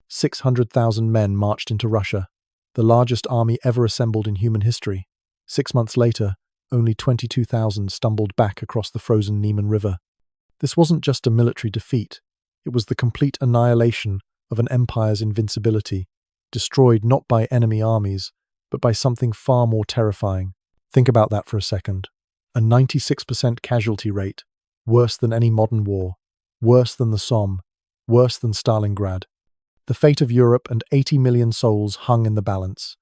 600,000 men marched into Russia, the largest army ever assembled in human history. 6 months later, only 22,000 stumbled back across the frozen Niemen River. This wasn't just a military defeat, it was the complete annihilation of an empire's invincibility, destroyed not by enemy armies, but by something far more terrifying. Think about that for a second. A 96% casualty rate, worse than any modern war, worse than the Somme, worse than Stalingrad. The fate of Europe and 80 million souls hung in the balance.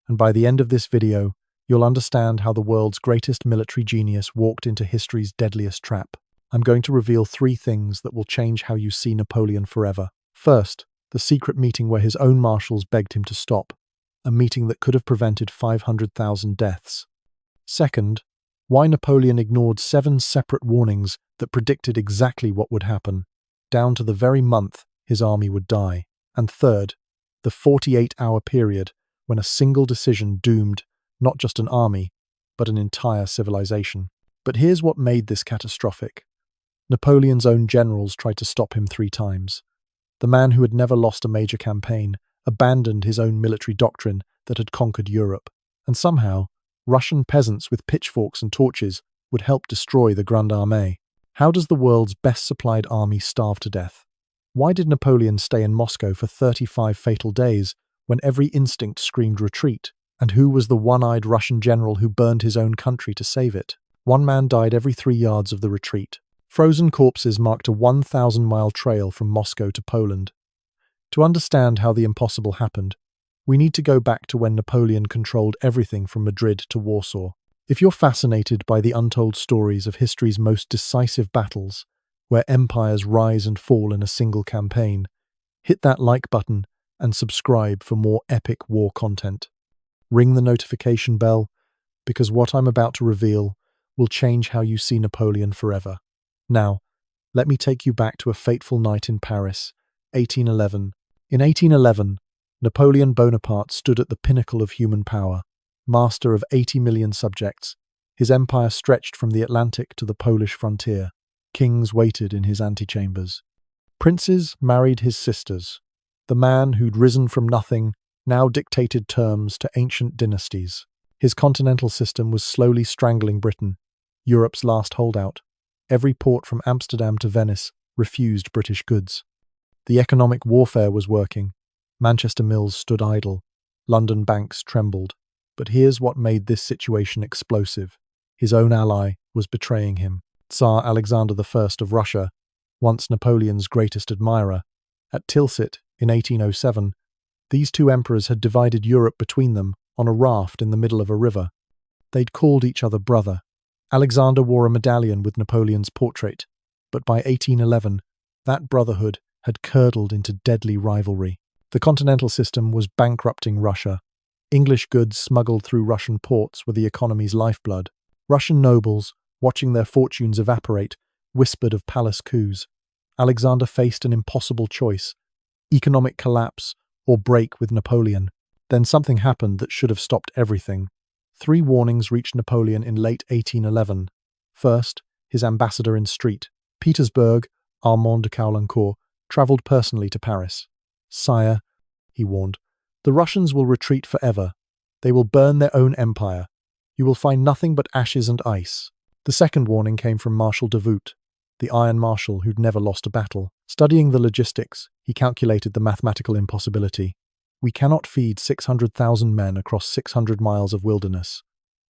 And by the end of this video, you'll understand how the world's greatest military genius walked into history's deadliest trap. I'm going to reveal 3 things that will change how you see Napoleon forever. First, the secret meeting where his own marshals begged him to stop, a meeting that could have prevented 500,000 deaths. Second, why Napoleon ignored 7 separate warnings that predicted exactly what would happen, down to the very month his army would die. And third, the 48-hour period when a single decision doomed not just an army, but an entire civilization. But here's what made this catastrophic. Napoleon's own generals tried to stop him 3 times. The man who had never lost a major campaign abandoned his own military doctrine that had conquered Europe. And somehow, Russian peasants with pitchforks and torches would help destroy the Grande Armée. How does the world's best-supplied army starve to death? Why did Napoleon stay in Moscow for 35 fatal days when every instinct screamed retreat? And who was the one-eyed Russian general who burned his own country to save it? 1 man died every 3 yards of the retreat. Frozen corpses marked a 1,000-mile trail from Moscow to Poland. To understand how the impossible happened, we need to go back to when Napoleon controlled everything from Madrid to Warsaw. If you're fascinated by the untold stories of history's most decisive battles, where empires rise and fall in a single campaign, hit that like button and subscribe for more epic war content. Ring the notification bell, because what I'm about to reveal will change how you see Napoleon forever. Now, let me take you back to a fateful night in Paris, 1811. In 1811, Napoleon Bonaparte stood at the pinnacle of human power, master of 80 million subjects. His empire stretched from the Atlantic to the Polish frontier. Kings waited in his antechambers. Princes married his sisters. The man who'd risen from nothing now dictated terms to ancient dynasties. His continental system was slowly strangling Britain, Europe's last holdout. Every port from Amsterdam to Venice refused British goods. The economic warfare was working. Manchester mills stood idle. London banks trembled. But here's what made this situation explosive. His own ally was betraying him. Tsar Alexander I of Russia, once Napoleon's greatest admirer, at Tilsit in 1807, these 2 emperors had divided Europe between them on a raft in the middle of a river. They'd called each other brother. Alexander wore a medallion with Napoleon's portrait, but by 1811, that brotherhood had curdled into deadly rivalry. The continental system was bankrupting Russia. English goods smuggled through Russian ports were the economy's lifeblood. Russian nobles, watching their fortunes evaporate, whispered of palace coups. Alexander faced an impossible choice: economic collapse or break with Napoleon. Then something happened that should have stopped everything. 3 warnings reached Napoleon in late 1811. First, his ambassador in St. Petersburg, Armand de Caulaincourt, travelled personally to Paris. "Sire," he warned, "the Russians will retreat forever. They will burn their own empire. You will find nothing but ashes and ice." The second warning came from Marshal Davout, the Iron Marshal who'd never lost a battle. Studying the logistics, he calculated the mathematical impossibility. We cannot feed 600,000 men across 600 miles of wilderness.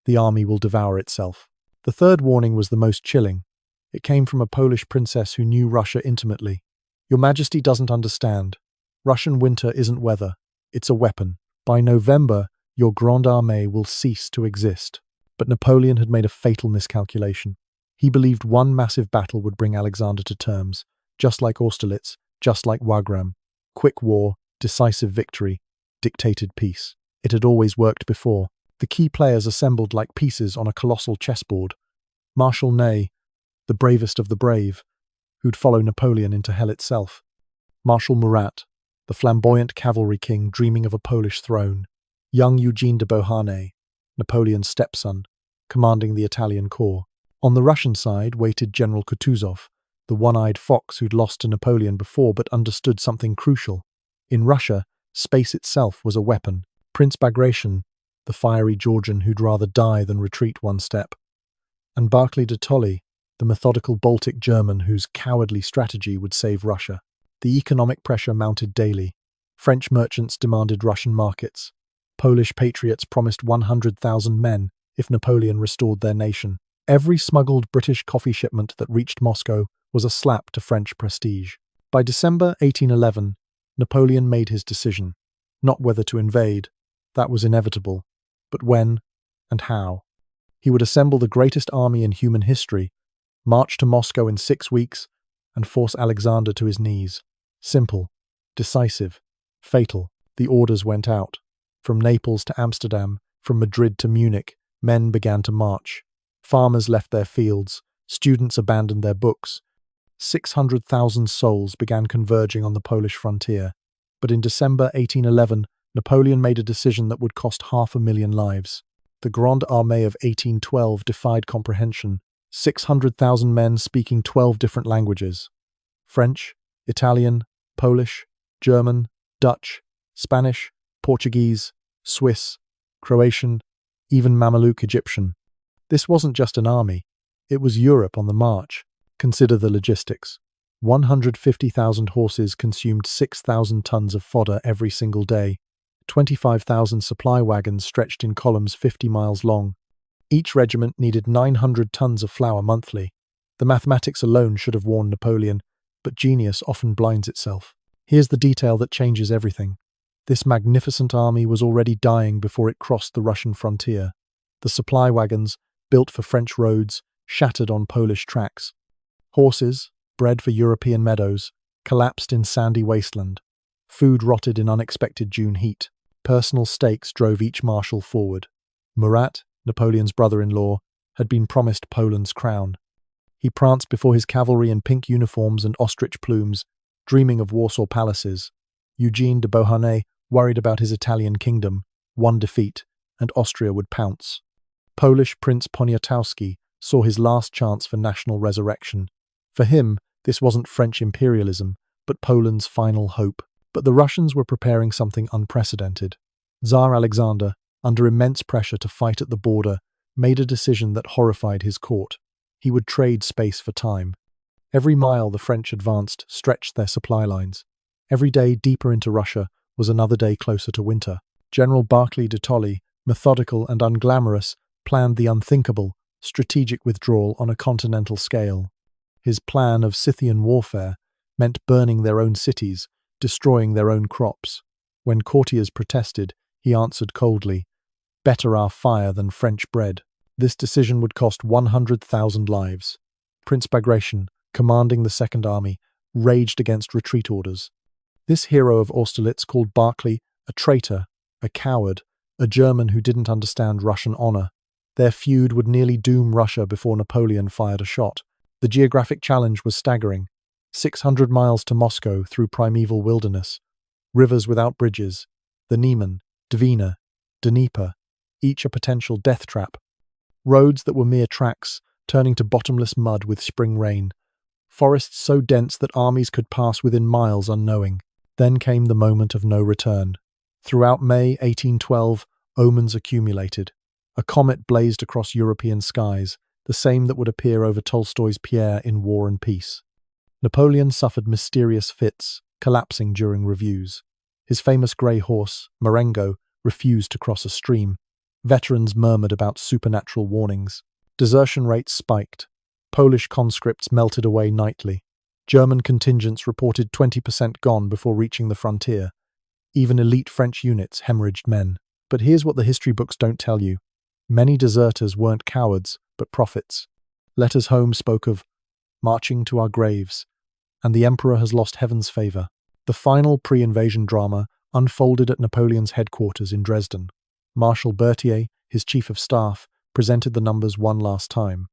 The army will devour itself. The third warning was the most chilling. It came from a Polish princess who knew Russia intimately. "Your Majesty doesn't understand. Russian winter isn't weather. It's a weapon. By November, your Grande Armée will cease to exist." But Napoleon had made a fatal miscalculation. He believed one massive battle would bring Alexander to terms, just like Austerlitz, just like Wagram. Quick war, decisive victory, dictated peace. It had always worked before. The key players assembled like pieces on a colossal chessboard. Marshal Ney, the bravest of the brave, who'd follow Napoleon into hell itself. Marshal Murat, the flamboyant cavalry king dreaming of a Polish throne. Young Eugene de Beauharnais, Napoleon's stepson, commanding the Italian corps. On the Russian side waited General Kutuzov, the one-eyed fox who'd lost to Napoleon before but understood something crucial. In Russia, space itself was a weapon. Prince Bagration, the fiery Georgian who'd rather die than retreat one step, and Barclay de Tolly, the methodical Baltic German whose cowardly strategy would save Russia. The economic pressure mounted daily. French merchants demanded Russian markets. Polish patriots promised 100,000 men if Napoleon restored their nation. Every smuggled British coffee shipment that reached Moscow was a slap to French prestige. By December 1811, Napoleon made his decision. Not whether to invade, that was inevitable, but when and how. He would assemble the greatest army in human history, march to Moscow in 6 weeks, and force Alexander to his knees. Simple, decisive, fatal. The orders went out. From Naples to Amsterdam, from Madrid to Munich, men began to march. Farmers left their fields, students abandoned their books. 600,000 souls began converging on the Polish frontier. But in December 1811, Napoleon made a decision that would cost 500,000 lives. The Grande Armée of 1812 defied comprehension. 600,000 men speaking 12 different languages: French, Italian, Polish, German, Dutch, Spanish, Portuguese, Swiss, Croatian, even Mameluke Egyptian. This wasn't just an army, it was Europe on the march. Consider the logistics. 150,000 horses consumed 6,000 tons of fodder every single day. 25,000 supply wagons stretched in columns 50 miles long. Each regiment needed 900 tons of flour monthly. The mathematics alone should have warned Napoleon, but genius often blinds itself. Here's the detail that changes everything. This magnificent army was already dying before it crossed the Russian frontier. The supply wagons, built for French roads, shattered on Polish tracks. Horses, bred for European meadows, collapsed in sandy wasteland. Food rotted in unexpected June heat. Personal stakes drove each marshal forward. Murat, Napoleon's brother-in-law, had been promised Poland's crown. He pranced before his cavalry in pink uniforms and ostrich plumes, dreaming of Warsaw palaces. Eugene de Beauharnais worried about his Italian kingdom. One defeat, and Austria would pounce. Polish Prince Poniatowski saw his last chance for national resurrection. For him, this wasn't French imperialism, but Poland's final hope. But the Russians were preparing something unprecedented. Tsar Alexander, under immense pressure to fight at the border, made a decision that horrified his court. He would trade space for time. Every mile the French advanced stretched their supply lines. Every day deeper into Russia was another day closer to winter. General Barclay de Tolly, methodical and unglamorous, planned the unthinkable, strategic withdrawal on a continental scale. His plan of Scythian warfare meant burning their own cities, destroying their own crops. When courtiers protested, he answered coldly, "Better our fire than French bread." This decision would cost 100,000 lives. Prince Bagration, commanding the Second Army, raged against retreat orders. This hero of Austerlitz called Barclay a traitor, a coward, a German who didn't understand Russian honor. Their feud would nearly doom Russia before Napoleon fired a shot. The geographic challenge was staggering. 600 miles to Moscow through primeval wilderness. Rivers without bridges. The Niemen, Dwina, Dnieper, each a potential death trap. Roads that were mere tracks, turning to bottomless mud with spring rain. Forests so dense that armies could pass within miles unknowing. Then came the moment of no return. Throughout May 1812, omens accumulated. A comet blazed across European skies, the same that would appear over Tolstoy's Pierre in War and Peace. Napoleon suffered mysterious fits, collapsing during reviews. His famous grey horse, Marengo, refused to cross a stream. Veterans murmured about supernatural warnings. Desertion rates spiked. Polish conscripts melted away nightly. German contingents reported 20% gone before reaching the frontier. Even elite French units hemorrhaged men. But here's what the history books don't tell you. Many deserters weren't cowards, but prophets. Letters home spoke of marching to our graves, and the emperor has lost heaven's favor. The final pre-invasion drama unfolded at Napoleon's headquarters in Dresden. Marshal Berthier, his chief of staff, presented the numbers one last time.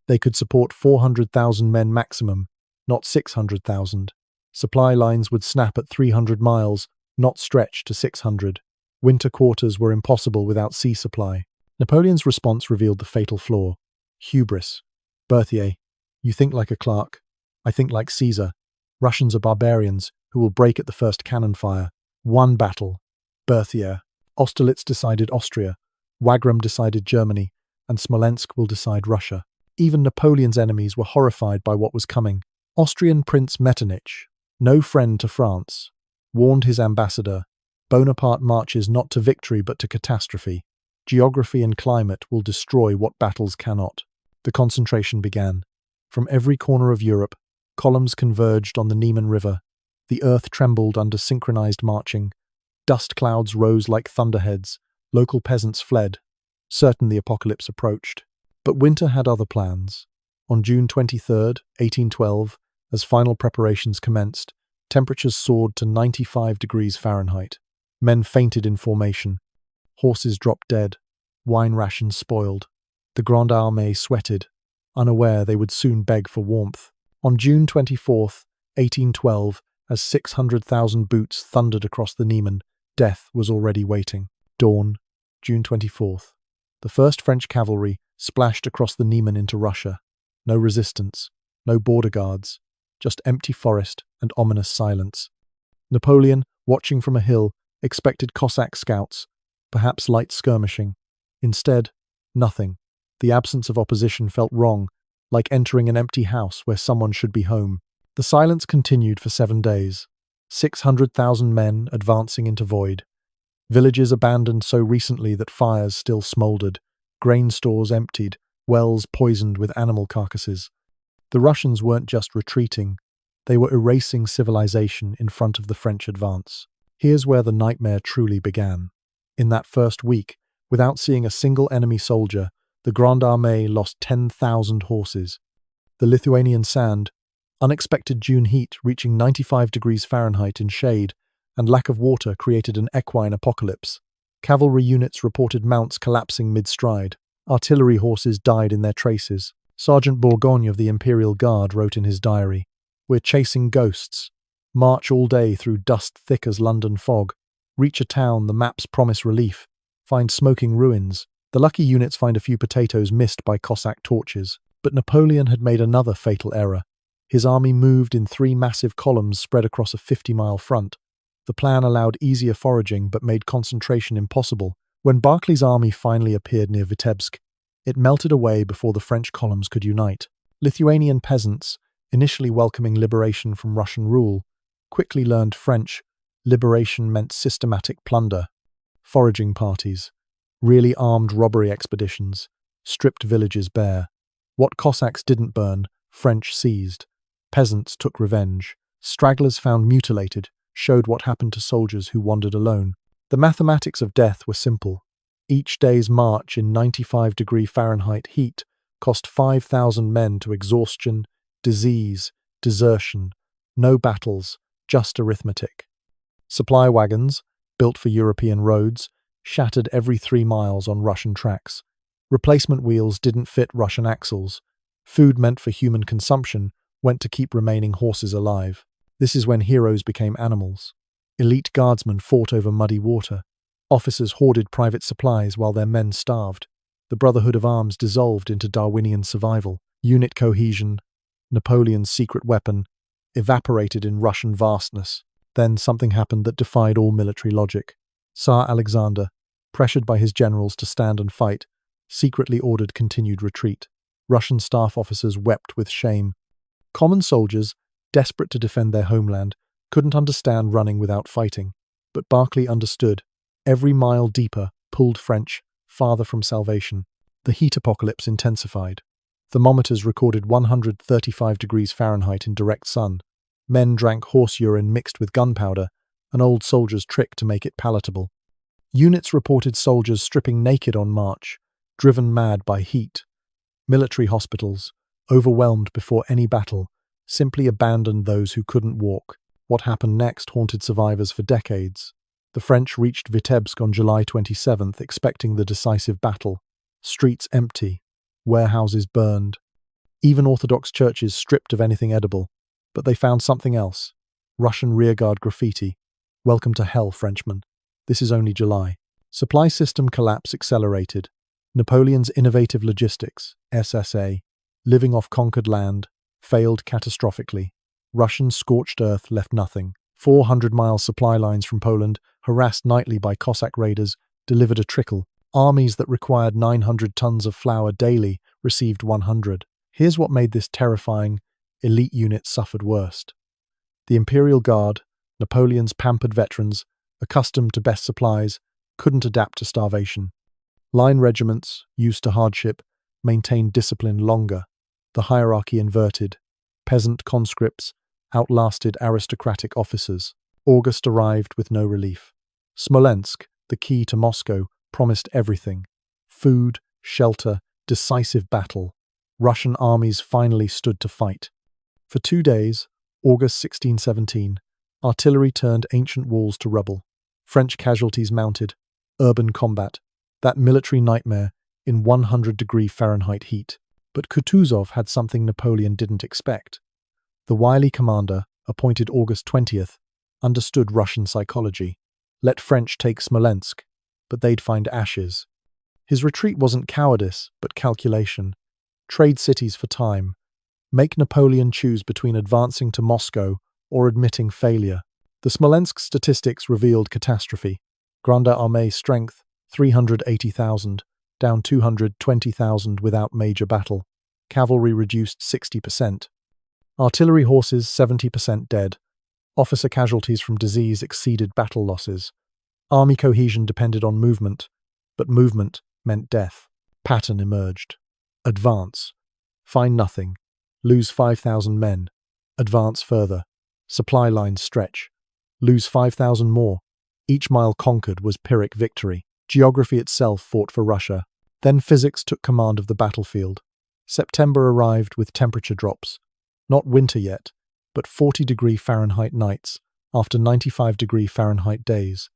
They could support 400,000 men maximum, not 600,000. Supply lines would snap at 300 miles, not stretch to 600. Winter quarters were impossible without sea supply. Napoleon's response revealed the fatal flaw. Hubris. Berthier, you think like a clerk. I think like Caesar. Russians are barbarians who will break at the first cannon fire. One battle. Berthier. Austerlitz decided Austria. Wagram decided Germany. And Smolensk will decide Russia. Even Napoleon's enemies were horrified by what was coming. Austrian Prince Metternich, no friend to France, warned his ambassador, Bonaparte marches not to victory but to catastrophe. Geography and climate will destroy what battles cannot. The concentration began. From every corner of Europe, columns converged on the Niemen River. The earth trembled under synchronized marching. Dust clouds rose like thunderheads. Local peasants fled, certain the apocalypse approached. But winter had other plans. On June 23, 1812, as final preparations commenced, temperatures soared to 95 degrees Fahrenheit. Men fainted in formation. Horses dropped dead. Wine rations spoiled. The Grande Armée sweated, unaware they would soon beg for warmth. On June 24, 1812, as 600,000 boots thundered across the Niemen, death was already waiting. Dawn, June 24th. The first French cavalry splashed across the Niemen into Russia. No resistance, no border guards, just empty forest and ominous silence. Napoleon, watching from a hill, expected Cossack scouts, perhaps light skirmishing. Instead, nothing. The absence of opposition felt wrong, like entering an empty house where someone should be home. The silence continued for 7 days. 600,000 men advancing into void. Villages abandoned so recently that fires still smouldered. Grain stores emptied, wells poisoned with animal carcasses. The Russians weren't just retreating, they were erasing civilization in front of the French advance. Here's where the nightmare truly began. In that first week, without seeing a single enemy soldier, the Grande Armée lost 10,000 horses. The Lithuanian sand, unexpected June heat reaching 95 degrees Fahrenheit in shade, and lack of water created an equine apocalypse. Cavalry units reported mounts collapsing mid-stride. Artillery horses died in their traces. Sergeant Bourgogne of the Imperial Guard wrote in his diary, "We're chasing ghosts. March all day through dust thick as London fog. Reach a town the maps promise relief. Find smoking ruins. The lucky units find a few potatoes missed by Cossack torches." But Napoleon had made another fatal error. His army moved in 3 massive columns spread across a 50-mile front. The plan allowed easier foraging but made concentration impossible. When Barclay's army finally appeared near Vitebsk, it melted away before the French columns could unite. Lithuanian peasants, initially welcoming liberation from Russian rule, quickly learned French. Liberation meant systematic plunder. Foraging parties, really armed robbery expeditions, stripped villages bare. What Cossacks didn't burn, French seized. Peasants took revenge. Stragglers found mutilated showed what happened to soldiers who wandered alone. The mathematics of death were simple. Each day's march in 95-degree Fahrenheit heat cost 5,000 men to exhaustion, disease, desertion. No battles, just arithmetic. Supply wagons, built for European roads, shattered every 3 miles on Russian tracks. Replacement wheels didn't fit Russian axles. Food meant for human consumption went to keep remaining horses alive. This is when heroes became animals. Elite guardsmen fought over muddy water. Officers hoarded private supplies while their men starved. The Brotherhood of Arms dissolved into Darwinian survival. Unit cohesion, Napoleon's secret weapon, evaporated in Russian vastness. Then something happened that defied all military logic. Tsar Alexander, pressured by his generals to stand and fight, secretly ordered continued retreat. Russian staff officers wept with shame. Common soldiers, desperate to defend their homeland, couldn't understand running without fighting. But Barclay understood. Every mile deeper pulled French farther from salvation. The heat apocalypse intensified. Thermometers recorded 135 degrees Fahrenheit in direct sun. Men drank horse urine mixed with gunpowder, an old soldier's trick to make it palatable. Units reported soldiers stripping naked on march, driven mad by heat. Military hospitals, overwhelmed before any battle, simply abandoned those who couldn't walk. What happened next haunted survivors for decades. The French reached Vitebsk on July 27th, expecting the decisive battle. Streets empty, warehouses burned, even Orthodox churches stripped of anything edible. But they found something else. Russian rearguard graffiti. "Welcome to hell, Frenchmen." This is only July. Supply system collapse accelerated. Napoleon's innovative logistics, SSA, living off conquered land, failed catastrophically. Russian scorched earth left nothing. 400-mile supply lines from Poland, harassed nightly by Cossack raiders, delivered a trickle. Armies that required 900 tons of flour daily received 100. Here's what made this terrifying: elite units suffered worst. The Imperial Guard, Napoleon's pampered veterans, accustomed to best supplies, couldn't adapt to starvation. Line regiments, used to hardship, maintained discipline longer. The hierarchy inverted. Peasant conscripts outlasted aristocratic officers. August arrived with no relief. Smolensk, the key to Moscow, promised everything: food, shelter, decisive battle. Russian armies finally stood to fight. For 2 days, August 1617, artillery turned ancient walls to rubble. French casualties mounted. Urban combat, that military nightmare in 100-degree Fahrenheit heat. But Kutuzov had something Napoleon didn't expect. The wily commander, appointed August 20th, understood Russian psychology. Let French take Smolensk, but they'd find ashes. His retreat wasn't cowardice, but calculation. Trade cities for time. Make Napoleon choose between advancing to Moscow or admitting failure. The Smolensk statistics revealed catastrophe. Grande Armée strength, 380,000, down 220,000 without major battle. Cavalry reduced 60%. Artillery horses 70% dead. Officer casualties from disease exceeded battle losses. Army cohesion depended on movement, but movement meant death. Pattern emerged. Advance. Find nothing. Lose 5,000 men. Advance further. Supply lines stretch. Lose 5,000 more. Each mile conquered was Pyrrhic victory. Geography itself fought for Russia. Then physics took command of the battlefield. September arrived with temperature drops. Not winter yet, but 40-degree Fahrenheit nights after 95-degree Fahrenheit days.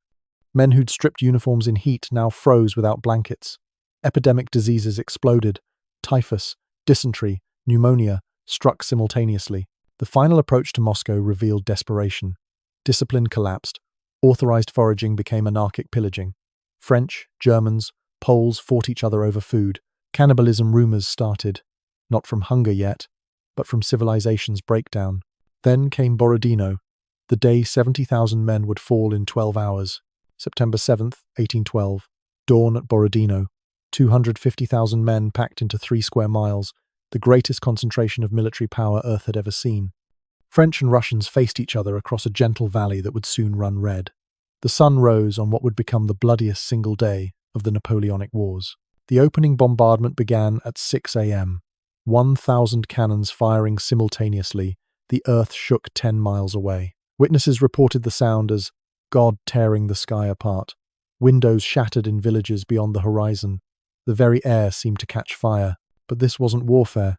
Men who'd stripped uniforms in heat now froze without blankets. Epidemic diseases exploded. Typhus, dysentery, pneumonia struck simultaneously. The final approach to Moscow revealed desperation. Discipline collapsed. Authorized foraging became anarchic pillaging. French, Germans, Poles fought each other over food. Cannibalism rumors started, not from hunger yet, but from civilization's breakdown. Then came Borodino, the day 70,000 men would fall in 12 hours. September 7th, 1812. Dawn at Borodino. 250,000 men packed into 3 square miles, the greatest concentration of military power Earth had ever seen. French and Russians faced each other across a gentle valley that would soon run red. The sun rose on what would become the bloodiest single day of the Napoleonic Wars. The opening bombardment began at 6 a.m. 1,000 cannons firing simultaneously, the earth shook 10 miles away. Witnesses reported the sound as God tearing the sky apart. Windows shattered in villages beyond the horizon. The very air seemed to catch fire. But this wasn't warfare.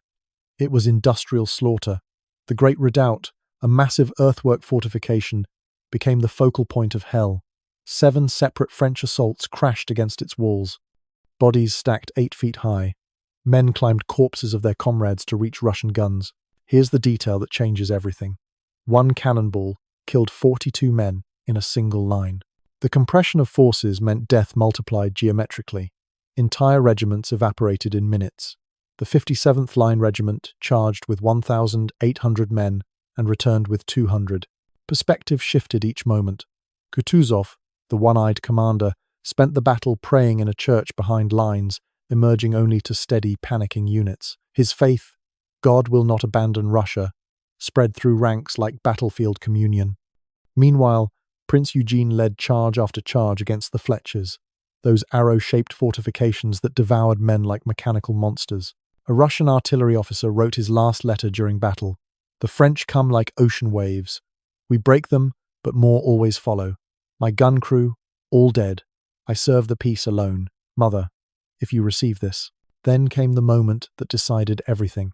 It was industrial slaughter. The Great Redoubt, a massive earthwork fortification, became the focal point of hell. 7 separate French assaults crashed against its walls. Bodies stacked 8 feet high. Men climbed corpses of their comrades to reach Russian guns. Here's the detail that changes everything. 1 cannonball killed 42 men in a single line. The compression of forces meant death multiplied geometrically. Entire regiments evaporated in minutes. The 57th Line Regiment charged with 1,800 men and returned with 200. Perspective shifted each moment. Kutuzov, the one-eyed commander, spent the battle praying in a church behind lines, emerging only to steady panicking units. His faith, God will not abandon Russia, spread through ranks like battlefield communion. Meanwhile, Prince Eugene led charge after charge against the Fletchers, those arrow-shaped fortifications that devoured men like mechanical monsters. A Russian artillery officer wrote his last letter during battle. The French come like ocean waves. We break them, but more always follow. My gun crew, all dead. I serve the peace alone. Mother, if you receive this. Then came the moment that decided everything.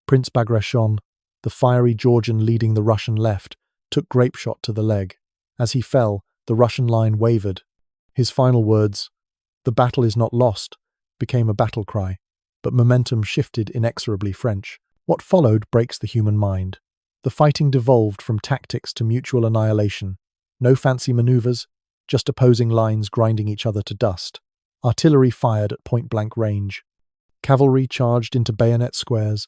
Prince Bagration, the fiery Georgian leading the Russian left, took grapeshot to the leg. As he fell, the Russian line wavered. His final words, "The battle is not lost," became a battle cry. But momentum shifted inexorably French. What followed breaks the human mind. The fighting devolved from tactics to mutual annihilation. No fancy maneuvers, just opposing lines grinding each other to dust. Artillery fired at point-blank range. Cavalry charged into bayonet squares.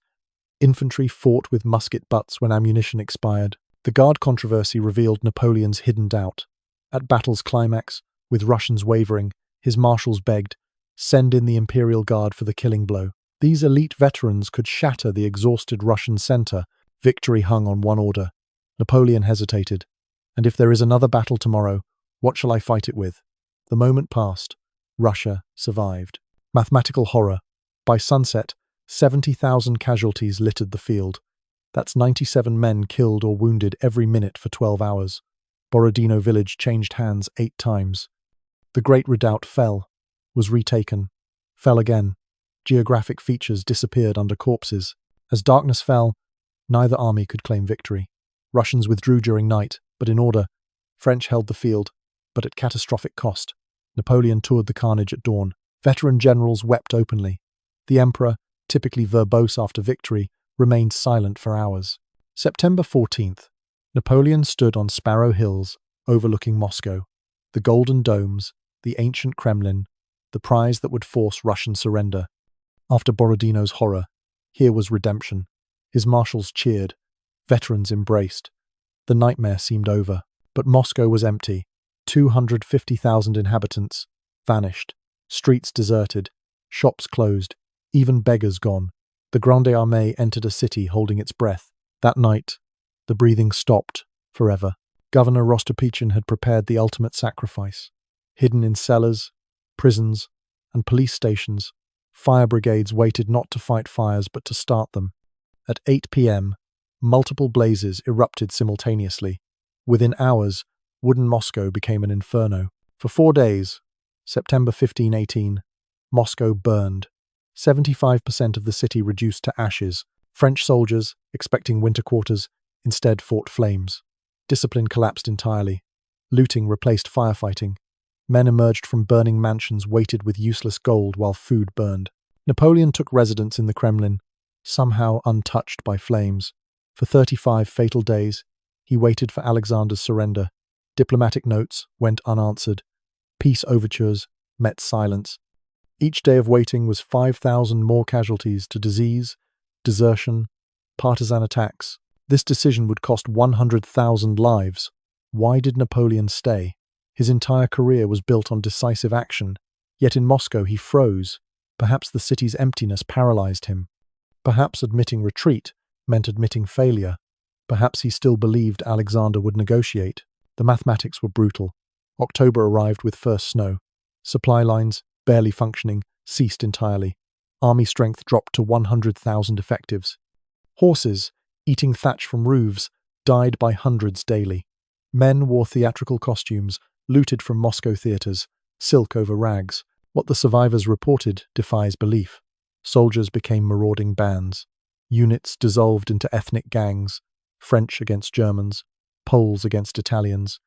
Infantry fought with musket butts when ammunition expired. The Guard controversy revealed Napoleon's hidden doubt. At battle's climax, with Russians wavering, his marshals begged, "Send in the Imperial Guard for the killing blow." These elite veterans could shatter the exhausted Russian center. Victory hung on one order. Napoleon hesitated. "And if there is another battle tomorrow, what shall I fight it with?" The moment passed. Russia survived. Mathematical horror. By sunset, 70,000 casualties littered the field. That's 97 men killed or wounded every minute for 12 hours. Borodino village changed hands 8 times. The Great Redoubt fell, was retaken, fell again. Geographic features disappeared under corpses. As darkness fell, neither army could claim victory. Russians withdrew during night, but in order. French held the field, but at catastrophic cost. Napoleon toured the carnage at dawn. Veteran generals wept openly. The emperor, typically verbose after victory, remained silent for hours. September 14th. Napoleon stood on Sparrow Hills, overlooking Moscow. The golden domes, the ancient Kremlin, the prize that would force Russian surrender. After Borodino's horror, here was redemption. His marshals cheered. Veterans embraced. The nightmare seemed over. But Moscow was empty. 250,000 inhabitants vanished. Streets deserted. Shops closed. Even beggars gone. The Grande Armée entered a city holding its breath. That night, the breathing stopped forever. Governor Rostopchin had prepared the ultimate sacrifice. Hidden in cellars, prisons, and police stations, fire brigades waited not to fight fires but to start them. At 8 p.m., multiple blazes erupted simultaneously. Within hours, wooden Moscow became an inferno. For 4 days, September 1518, Moscow burned. 75% of the city reduced to ashes. French soldiers, expecting winter quarters, instead fought flames. Discipline collapsed entirely. Looting replaced firefighting. Men emerged from burning mansions weighted with useless gold while food burned. Napoleon took residence in the Kremlin, somehow untouched by flames. For 35 fatal days, he waited for Alexander's surrender. Diplomatic notes went unanswered. Peace overtures met silence. Each day of waiting was 5,000 more casualties to disease, desertion, partisan attacks. This decision would cost 100,000 lives. Why did Napoleon stay? His entire career was built on decisive action. Yet in Moscow he froze. Perhaps the city's emptiness paralyzed him. Perhaps admitting retreat meant admitting failure. Perhaps he still believed Alexander would negotiate. The mathematics were brutal. October arrived with first snow. Supply lines, barely functioning, ceased entirely. Army strength dropped to 100,000 effectives. Horses, eating thatch from roofs, died by hundreds daily. Men wore theatrical costumes, looted from Moscow theaters, silk over rags. What the survivors reported defies belief. Soldiers became marauding bands. Units dissolved into ethnic gangs, French against Germans, Poles against Italians.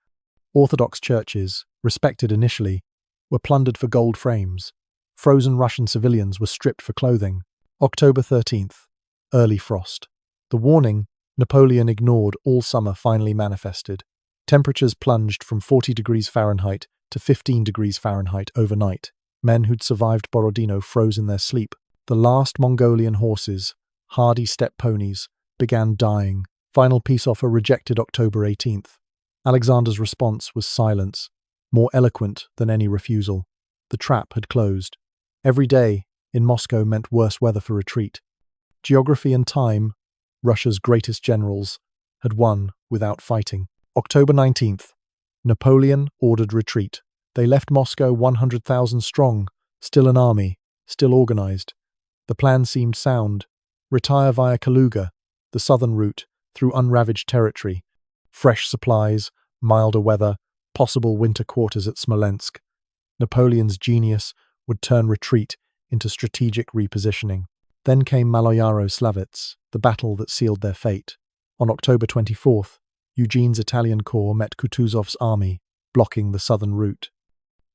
Orthodox churches, respected initially, were plundered for gold frames. Frozen Russian civilians were stripped for clothing. October 13th. Early frost. The warning Napoleon ignored all summer finally manifested. Temperatures plunged from 40 degrees Fahrenheit to 15 degrees Fahrenheit overnight. Men who'd survived Borodino froze in their sleep. The last Mongolian horses, hardy steppe ponies, began dying. Final peace offer rejected October 18th. Alexander's response was silence, more eloquent than any refusal. The trap had closed. Every day in Moscow meant worse weather for retreat. Geography and time, Russia's greatest generals, had won without fighting. October 19th. Napoleon ordered retreat. They left Moscow 100,000 strong, still an army, still organized. The plan seemed sound. Retire via Kaluga, the southern route, through unravaged territory. Fresh supplies, milder weather, possible winter quarters at Smolensk. Napoleon's genius would turn retreat into strategic repositioning. Then came Maloyaro-Slavets, the battle that sealed their fate. On October 24th, Eugene's Italian corps met Kutuzov's army, blocking the southern route.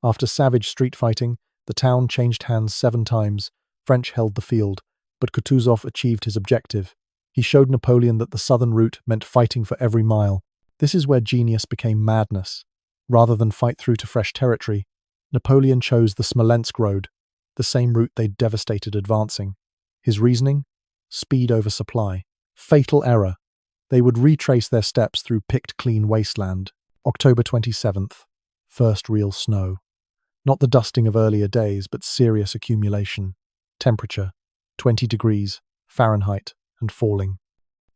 After savage street fighting, the town changed hands 7 times. French held the field, but Kutuzov achieved his objective. He showed Napoleon that the southern route meant fighting for every mile. This is where genius became madness. Rather than fight through to fresh territory, Napoleon chose the Smolensk road, the same route they'd devastated advancing. His reasoning? Speed over supply. Fatal error. They would retrace their steps through picked clean wasteland. October 27th. First real snow. Not the dusting of earlier days, but serious accumulation. Temperature, 20 degrees, Fahrenheit, and falling.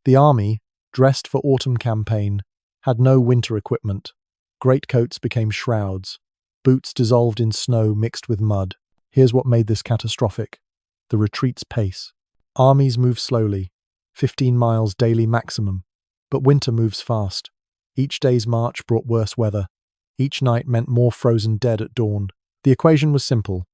The army, dressed for autumn campaign, had no winter equipment. Greatcoats became shrouds. Boots dissolved in snow mixed with mud. Here's what made this catastrophic. The retreat's pace. Armies move slowly, 15 miles daily maximum. But winter moves fast. Each day's march brought worse weather. Each night meant more frozen dead at dawn. The equation was simple.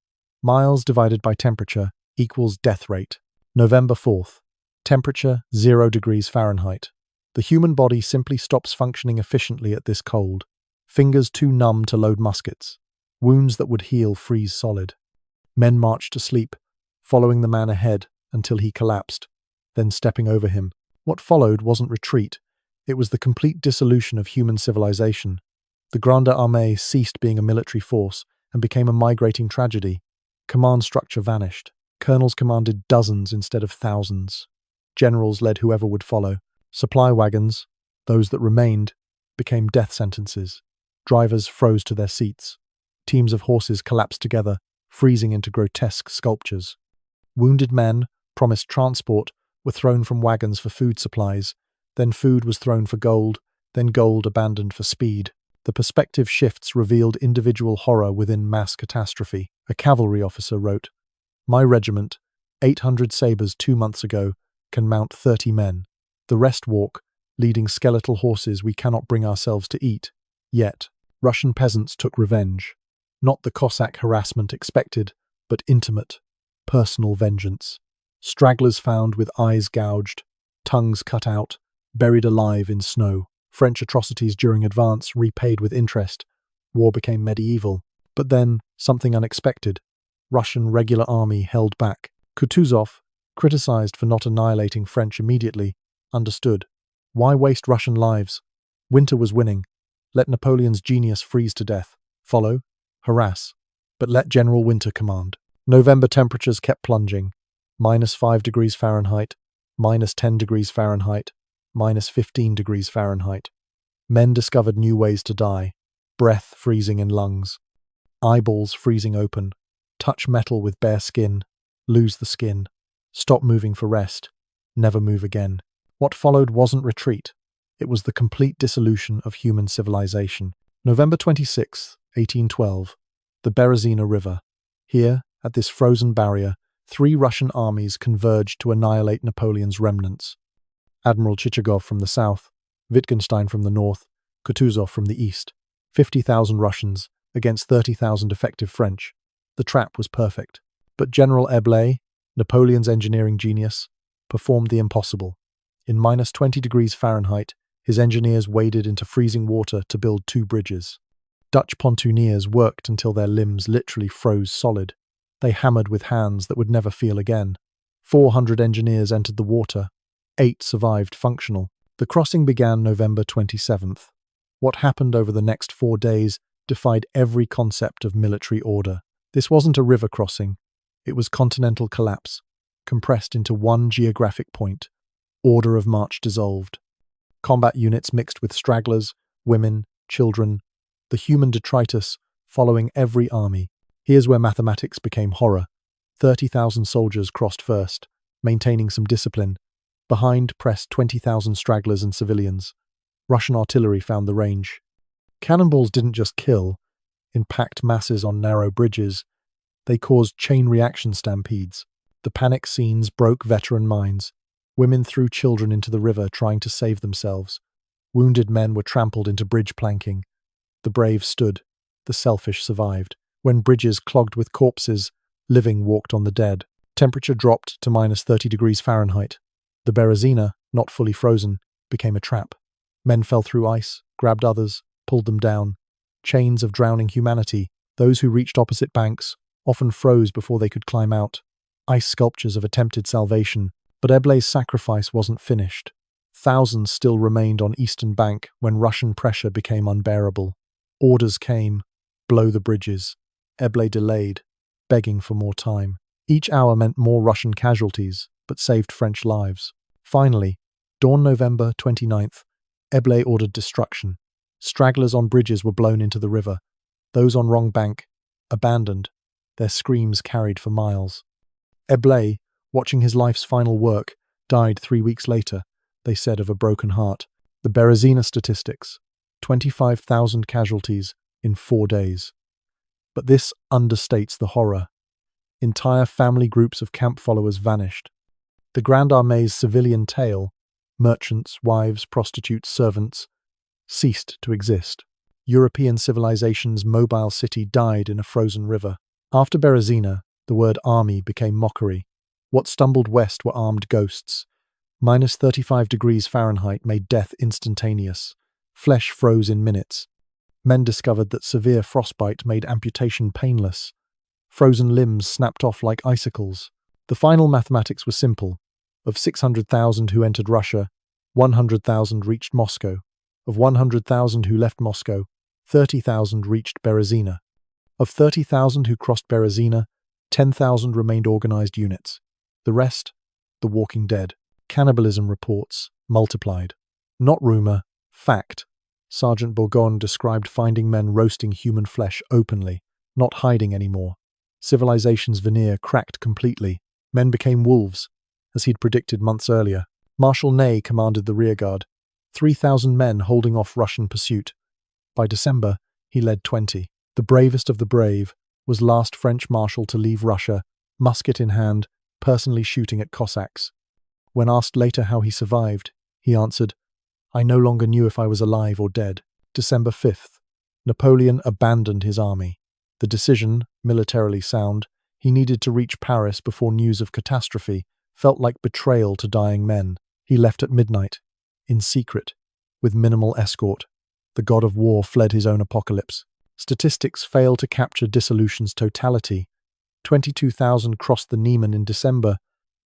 Miles divided by temperature equals death rate. November 4th. Temperature 0 degrees Fahrenheit. The human body simply stops functioning efficiently at this cold. Fingers too numb to load muskets. Wounds that would heal freeze solid. Men marched to sleep, following the man ahead until he collapsed, then stepping over him. What followed wasn't retreat. It was the complete dissolution of human civilization. The Grande Armée ceased being a military force and became a migrating tragedy. Command structure vanished. Colonels commanded dozens instead of thousands. Generals led whoever would follow. Supply wagons, those that remained, became death sentences. Drivers froze to their seats. Teams of horses collapsed together, freezing into grotesque sculptures. Wounded men, promised transport, were thrown from wagons for food supplies. Then food was thrown for gold, then gold abandoned for speed. The perspective shifts revealed individual horror within mass catastrophe. A cavalry officer wrote, "My regiment, 800 sabres 2 months ago, can mount 30 men. The rest walk, leading skeletal horses we cannot bring ourselves to eat." Yet, Russian peasants took revenge. Not the Cossack harassment expected, but intimate, personal vengeance. Stragglers found with eyes gouged, tongues cut out, buried alive in snow. French atrocities during advance repaid with interest. War became medieval. But then, something unexpected. Russian regular army held back. Kutuzov, criticized for not annihilating French immediately, understood. Why waste Russian lives? Winter was winning. Let Napoleon's genius freeze to death. Follow, harass, but let General Winter command. November temperatures kept plunging. -5 degrees Fahrenheit, -10 degrees Fahrenheit, -15 degrees Fahrenheit. Men discovered new ways to die. Breath freezing in lungs. Eyeballs freezing open. Touch metal with bare skin. Lose the skin. Stop moving for rest. Never move again. What followed wasn't retreat. It was the complete dissolution of human civilization. November 26, 1812. The Berezina River. Here, at this frozen barrier, 3 Russian armies converged to annihilate Napoleon's remnants. Admiral Chichagov from the south, Wittgenstein from the north, Kutuzov from the east. 50,000 Russians against 30,000 effective French. The trap was perfect. But General Eblé, Napoleon's engineering genius, performed the impossible. In -20 degrees Fahrenheit, his engineers waded into freezing water to build 2 bridges. Dutch pontooniers worked until their limbs literally froze solid. They hammered with hands that would never feel again. 400 engineers entered the water. 8 survived functional. The crossing began November 27th. What happened over the next 4 days defied every concept of military order. This wasn't a river crossing. It was continental collapse, compressed into one geographic point. Order of march dissolved. Combat units mixed with stragglers, women, children, the human detritus following every army. Here's where mathematics became horror. 30,000 soldiers crossed first, maintaining some discipline. Behind pressed 20,000 stragglers and civilians. Russian artillery found the range. Cannonballs didn't just kill, in packed masses on narrow bridges. They caused chain reaction stampedes. The panic scenes broke veteran minds. Women threw children into the river trying to save themselves. Wounded men were trampled into bridge planking. The brave stood. The selfish survived. When bridges clogged with corpses, living walked on the dead. Temperature dropped to -30 degrees Fahrenheit. The Berezina, not fully frozen, became a trap. Men fell through ice, grabbed others, pulled them down. Chains of drowning humanity. Those who reached opposite banks often froze before they could climb out. Ice sculptures of attempted salvation. But Eblé's sacrifice wasn't finished. Thousands still remained on eastern bank when Russian pressure became unbearable. Orders came. Blow the bridges. Eblé delayed, begging for more time. Each hour meant more Russian casualties, but saved French lives. Finally, Dawn November 29th, Eble ordered destruction. Stragglers on bridges were blown into the river. Those on wrong bank, abandoned, their screams carried for miles. Eble, watching his life's final work, died 3 weeks later, they said of a broken heart. The Berezina statistics, 25,000 casualties in 4 days. But this understates the horror. Entire family groups of camp followers vanished. The Grande Armée's civilian tail, merchants, wives, prostitutes, servants, ceased to exist. European civilization's mobile city died in a frozen river. After Berezina, the word army became mockery. What stumbled west were armed ghosts. Minus 35 degrees Fahrenheit made death instantaneous. Flesh froze in minutes. Men discovered that severe frostbite made amputation painless. Frozen limbs snapped off like icicles. The final mathematics were simple. Of 600,000 who entered Russia, 100,000 reached Moscow. Of 100,000 who left Moscow, 30,000 reached Berezina. Of 30,000 who crossed Berezina, 10,000 remained organized units. The rest, the walking dead. Cannibalism reports multiplied. Not rumor, fact. Sergeant Bourgon described finding men roasting human flesh openly, not hiding anymore. Civilization's veneer cracked completely. Men became wolves, as he'd predicted months earlier. Marshal Ney commanded the rearguard, 3,000 men holding off Russian pursuit. By December, he led 20. The bravest of the brave was last French marshal to leave Russia, musket in hand, personally shooting at Cossacks. When asked later how he survived, he answered, "I no longer knew if I was alive or dead." December 5th, Napoleon abandoned his army. The decision, militarily sound, he needed to reach Paris before news of catastrophe, felt like betrayal to dying men. He left at midnight, in secret, with minimal escort. The god of war fled his own apocalypse. Statistics fail to capture dissolution's totality. 22,000 crossed the Niemen in December,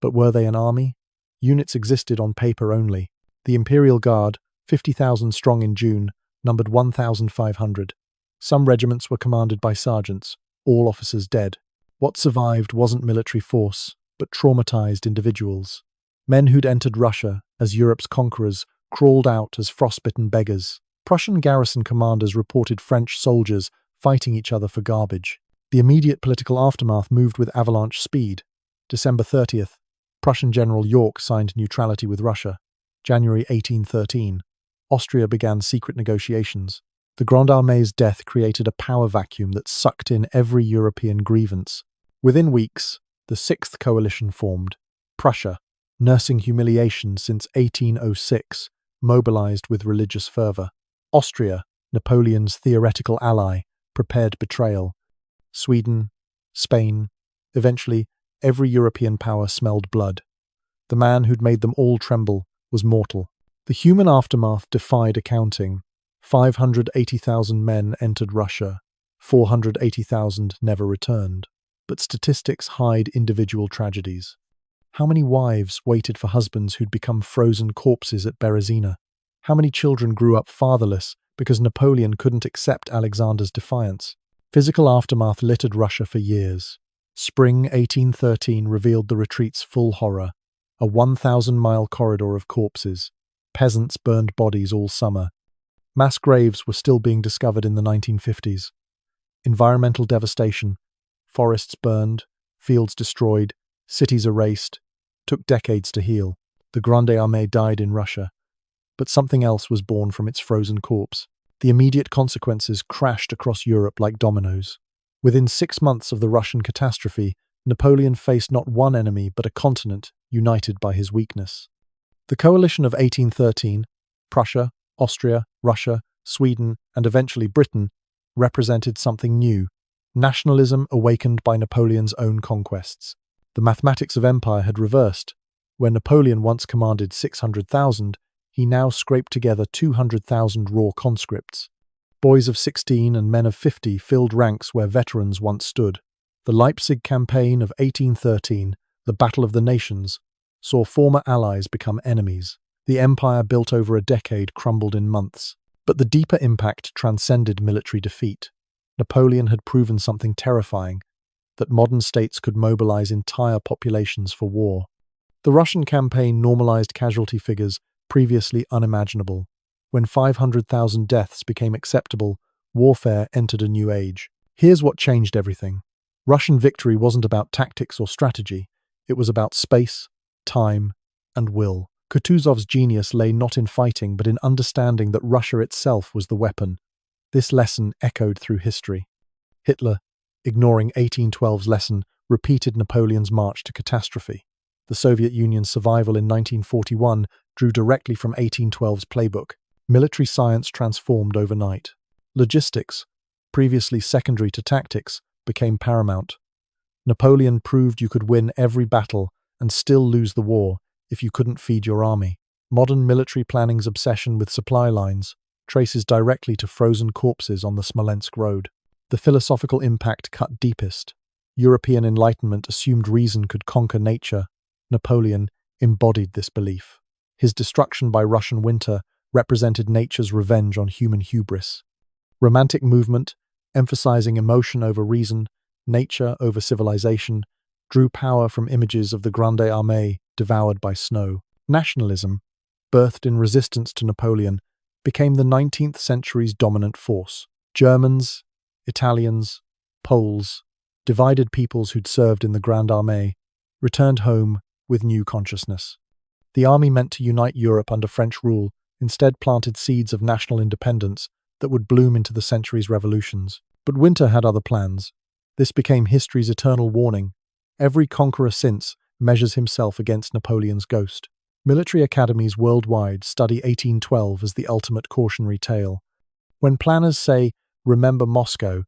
but were they an army? Units existed on paper only. The Imperial Guard, 50,000 strong in June, numbered 1,500. Some regiments were commanded by sergeants, all officers dead. What survived wasn't military force, but traumatized individuals. Men who'd entered Russia as Europe's conquerors crawled out as frostbitten beggars. Prussian garrison commanders reported French soldiers fighting each other for garbage. The immediate political aftermath moved with avalanche speed. December 30th, Prussian General Yorck signed neutrality with Russia. January 1813, Austria began secret negotiations. The Grande Armée's death created a power vacuum that sucked in every European grievance. Within weeks, the Sixth Coalition formed. Prussia, nursing humiliation since 1806, mobilized with religious fervor. Austria, Napoleon's theoretical ally, prepared betrayal. Sweden, Spain, eventually, every European power smelled blood. The man who'd made them all tremble was mortal. The human aftermath defied accounting. 580,000 men entered Russia. 480,000 never returned. But statistics hide individual tragedies. How many wives waited for husbands who'd become frozen corpses at Berezina? How many children grew up fatherless because Napoleon couldn't accept Alexander's defiance? Physical aftermath littered Russia for years. Spring 1813 revealed the retreat's full horror. A 1,000-mile corridor of corpses. Peasants burned bodies all summer. Mass graves were still being discovered in the 1950s. Environmental devastation. Forests burned, fields destroyed, cities erased. Took decades to heal. The Grande Armée died in Russia. But something else was born from its frozen corpse. The immediate consequences crashed across Europe like dominoes. Within 6 months of the Russian catastrophe, Napoleon faced not one enemy but a continent united by his weakness. The coalition of 1813, Prussia, Austria, Russia, Sweden, and eventually Britain, represented something new. Nationalism awakened by Napoleon's own conquests. The mathematics of empire had reversed. Where Napoleon once commanded 600,000, he now scraped together 200,000 raw conscripts. Boys of 16 and men of 50 filled ranks where veterans once stood. The Leipzig campaign of 1813, the Battle of the Nations, saw former allies become enemies. The empire built over a decade crumbled in months. But the deeper impact transcended military defeat. Napoleon had proven something terrifying, that modern states could mobilize entire populations for war. The Russian campaign normalized casualty figures previously unimaginable. When 500,000 deaths became acceptable, warfare entered a new age. Here's what changed everything. Russian victory wasn't about tactics or strategy. It was about space, time, and will. Kutuzov's genius lay not in fighting, but in understanding that Russia itself was the weapon. This lesson echoed through history. Hitler, ignoring 1812's lesson, repeated Napoleon's march to catastrophe. The Soviet Union's survival in 1941 drew directly from 1812's playbook. Military science transformed overnight. Logistics, previously secondary to tactics, became paramount. Napoleon proved you could win every battle and still lose the war if you couldn't feed your army. Modern military planning's obsession with supply lines traces directly to frozen corpses on the Smolensk road. The philosophical impact cut deepest. European Enlightenment assumed reason could conquer nature. Napoleon embodied this belief. His destruction by Russian winter represented nature's revenge on human hubris. Romantic movement, emphasizing emotion over reason, nature over civilization, drew power from images of the Grande Armée devoured by snow. Nationalism, birthed in resistance to Napoleon, became the 19th century's dominant force. Germans, Italians, Poles, divided peoples who'd served in the Grande Armée, returned home with new consciousness. The army meant to unite Europe under French rule instead planted seeds of national independence that would bloom into the century's revolutions. But winter had other plans. This became history's eternal warning. Every conqueror since measures himself against Napoleon's ghost. Military academies worldwide study 1812 as the ultimate cautionary tale. When planners say, "Remember Moscow,"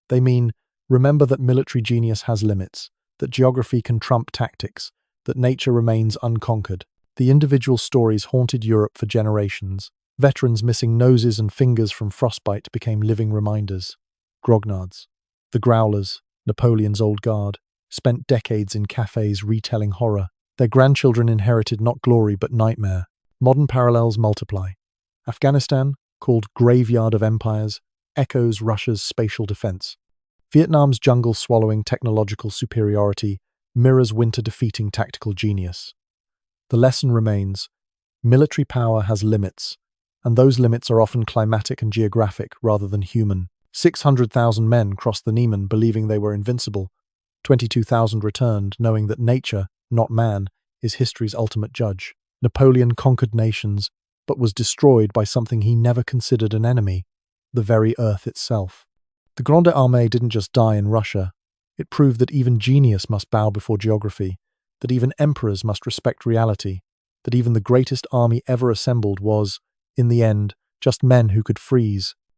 they mean, remember that military genius has limits, that geography can trump tactics, that nature remains unconquered. The individual stories haunted Europe for generations. Veterans missing noses and fingers from frostbite became living reminders. Grognards, the Growlers, Napoleon's old guard, spent decades in cafes retelling horror. Their grandchildren inherited not glory but nightmare. Modern parallels multiply. Afghanistan, called Graveyard of Empires, echoes Russia's spatial defense. Vietnam's jungle-swallowing technological superiority mirrors winter-defeating tactical genius. The lesson remains: military power has limits, and those limits are often climatic and geographic rather than human. 600,000 men crossed the Niemen believing they were invincible. 22,000 returned knowing that nature, not man, is history's ultimate judge. Napoleon conquered nations, but was destroyed by something he never considered an enemy: the very earth itself. The Grande Armée didn't just die in Russia. It proved that even genius must bow before geography, that even emperors must respect reality, that even the greatest army ever assembled was, in the end, just men who could freeze,